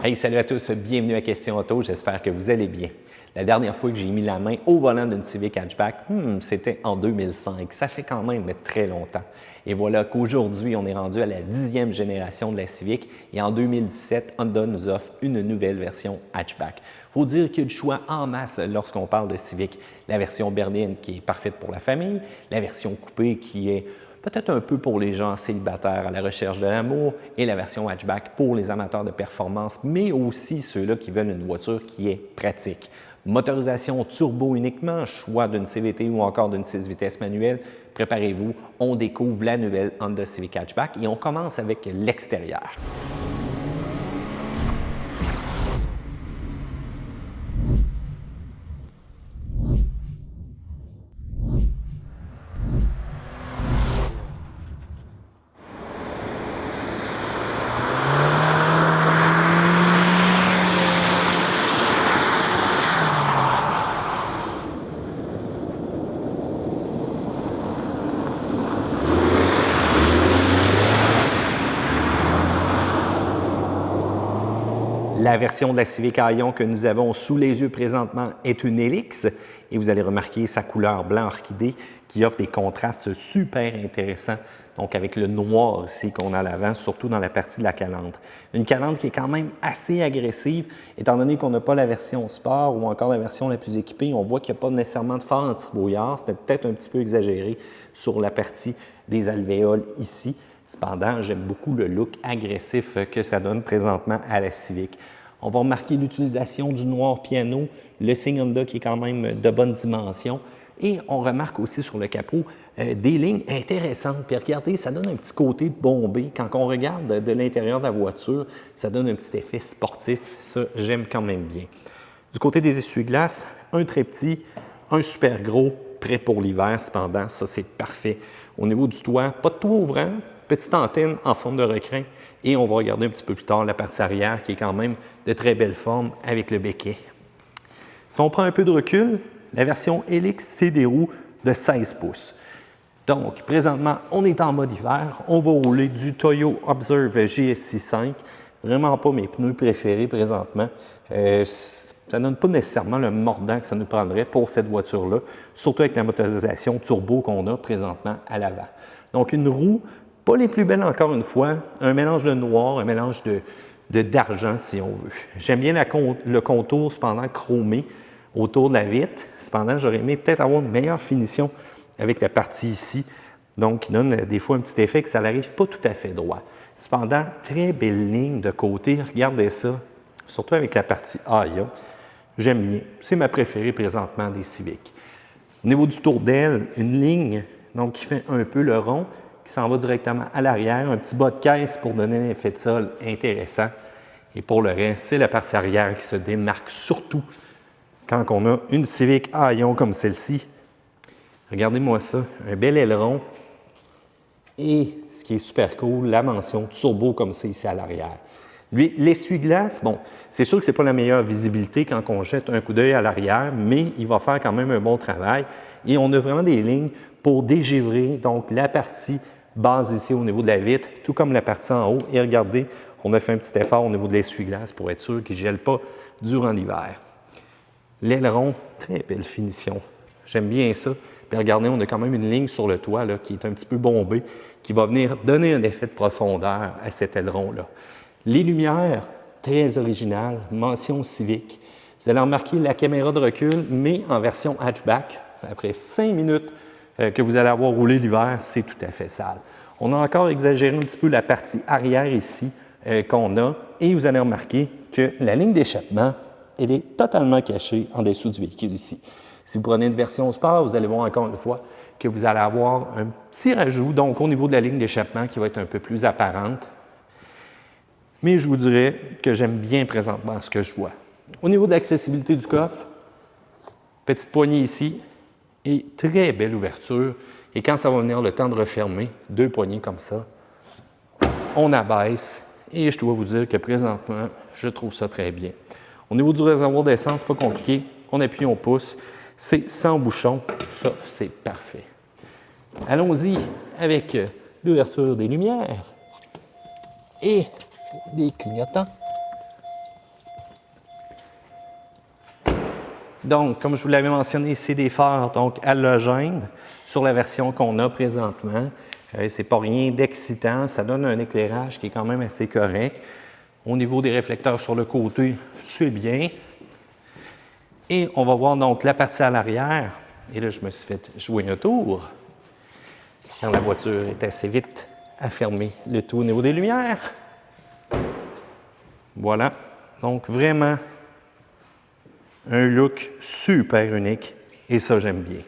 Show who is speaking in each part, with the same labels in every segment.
Speaker 1: Hey, salut à tous, bienvenue à Question Auto, j'espère que vous allez bien. La dernière fois que j'ai mis la main au volant d'une Civic Hatchback, c'était en 2005, ça fait quand même très longtemps. Et voilà qu'aujourd'hui, on est rendu à la 10e génération de la Civic et en 2017, Honda nous offre une nouvelle version hatchback. Il faut dire qu'il y a du choix en masse lorsqu'on parle de Civic. La version berline qui est parfaite pour la famille, la version coupée qui est peut-être un peu pour les gens célibataires à la recherche de l'amour et la version hatchback pour les amateurs de performance, mais aussi ceux-là qui veulent une voiture qui est pratique. Motorisation turbo uniquement, choix d'une CVT ou encore d'une 6 vitesses manuelle, préparez-vous, on découvre la nouvelle Honda Civic Hatchback et on commence avec l'extérieur. La version de la Civic Aion que nous avons sous les yeux présentement est une Helix et vous allez remarquer sa couleur blanc orchidée qui offre des contrastes super intéressants, donc avec le noir ici qu'on a à l'avant, surtout dans la partie de la calandre. Une calandre qui est quand même assez agressive, étant donné qu'on n'a pas la version sport ou encore la version la plus équipée, on voit qu'il n'y a pas nécessairement de phare anti-brouillard, c'était peut-être un petit peu exagéré sur la partie des alvéoles ici. Cependant, j'aime beaucoup le look agressif que ça donne présentement à la Civic. On va remarquer l'utilisation du noir piano, le signe Honda qui est quand même de bonne dimension. Et on remarque aussi sur le capot des lignes intéressantes. Puis regardez, ça donne un petit côté bombé. Quand on regarde de l'intérieur de la voiture, ça donne un petit effet sportif. Ça, j'aime quand même bien. Du côté des essuie-glaces, un très petit, un super gros, prêt pour l'hiver. Cependant, ça, c'est parfait. Au niveau du toit, pas de toit ouvrant, petite antenne en forme de recrin. Et on va regarder un petit peu plus tard la partie arrière qui est quand même de très belle forme avec le béquet. Si on prend un peu de recul, la version Helix, c'est des roues de 16 pouces. Donc, présentement, on est en mode hiver. On va rouler du Toyo Observe GSI5. Vraiment pas mes pneus préférés présentement. Ça ne donne pas nécessairement le mordant que ça nous prendrait pour cette voiture-là, surtout avec la motorisation turbo qu'on a présentement à l'avant. Donc, une roue pas les plus belles encore une fois, un mélange de noir, un mélange d'argent si on veut. J'aime bien le contour cependant chromé autour de la vitre. Cependant, j'aurais aimé peut-être avoir une meilleure finition avec la partie ici, donc qui donne des fois un petit effet que ça n'arrive pas tout à fait droit. Cependant, très belle ligne de côté, regardez ça, surtout avec la partie Aion. J'aime bien, c'est ma préférée présentement des Civic. Au niveau du tour d'aile, une ligne donc, qui fait un peu le rond, qui s'en va directement à l'arrière, un petit bas de caisse pour donner un effet de sol intéressant. Et pour le reste, c'est la partie arrière qui se démarque surtout quand on a une Civic Aion comme celle-ci. Regardez-moi ça, un bel aileron et ce qui est super cool, la mention turbo comme ça ici à l'arrière. Lui, l'essuie-glace, bon, c'est sûr que ce n'est pas la meilleure visibilité quand on jette un coup d'œil à l'arrière, mais il va faire quand même un bon travail. Et on a vraiment des lignes pour dégivrer donc la partie base ici au niveau de la vitre, tout comme la partie en haut. Et regardez, on a fait un petit effort au niveau de l'essuie-glace pour être sûr qu'il ne gèle pas durant l'hiver. L'aileron, très belle finition. J'aime bien ça. Puis regardez, on a quand même une ligne sur le toit là, qui est un petit peu bombée, qui va venir donner un effet de profondeur à cet aileron-là. Les lumières, très originales, mention Civic. Vous allez remarquer la caméra de recul, mais en version hatchback. Après 5 minutes que vous allez avoir roulé l'hiver, c'est tout à fait sale. On a encore exagéré un petit peu la partie arrière ici qu'on a et vous allez remarquer que la ligne d'échappement, elle est totalement cachée en dessous du véhicule ici. Si vous prenez une version sport, vous allez voir encore une fois que vous allez avoir un petit rajout, donc au niveau de la ligne d'échappement qui va être un peu plus apparente. Mais je vous dirais que j'aime bien présentement ce que je vois. Au niveau de l'accessibilité du coffre, petite poignée ici, et très belle ouverture. Et quand ça va venir le temps de refermer, 2 poignées comme ça, on abaisse. Et je dois vous dire que présentement, je trouve ça très bien. Au niveau du réservoir d'essence, pas compliqué. On appuie, on pousse. C'est sans bouchon. Ça, c'est parfait. Allons-y avec l'ouverture des lumières et des clignotants. Donc, comme je vous l'avais mentionné, c'est des phares donc halogènes sur la version qu'on a présentement. C'est pas rien d'excitant, ça donne un éclairage qui est quand même assez correct. Au niveau des réflecteurs sur le côté, c'est bien. Et on va voir donc la partie à l'arrière. Et là, je me suis fait jouer un tour, car la voiture est assez vite à fermer le tout au niveau des lumières. Voilà. Donc, vraiment un look super unique. Et ça, j'aime bien.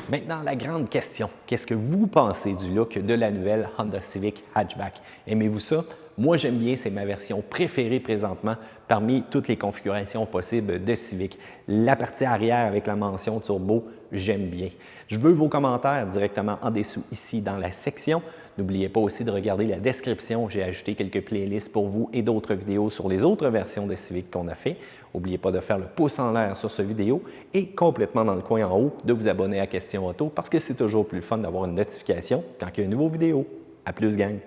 Speaker 1: Maintenant, la grande question, qu'est-ce que vous pensez du look de la nouvelle Honda Civic Hatchback? Aimez-vous ça? Moi, j'aime bien, c'est ma version préférée présentement parmi toutes les configurations possibles de Civic. La partie arrière avec la mention turbo, j'aime bien. Je veux vos commentaires directement en dessous ici dans la section. N'oubliez pas aussi de regarder la description, j'ai ajouté quelques playlists pour vous et d'autres vidéos sur les autres versions de Civic qu'on a fait. N'oubliez pas de faire le pouce en l'air sur cette vidéo et complètement dans le coin en haut de vous abonner à Question Auto parce que c'est toujours plus fun d'avoir une notification quand il y a une nouvelle vidéo. À plus gang!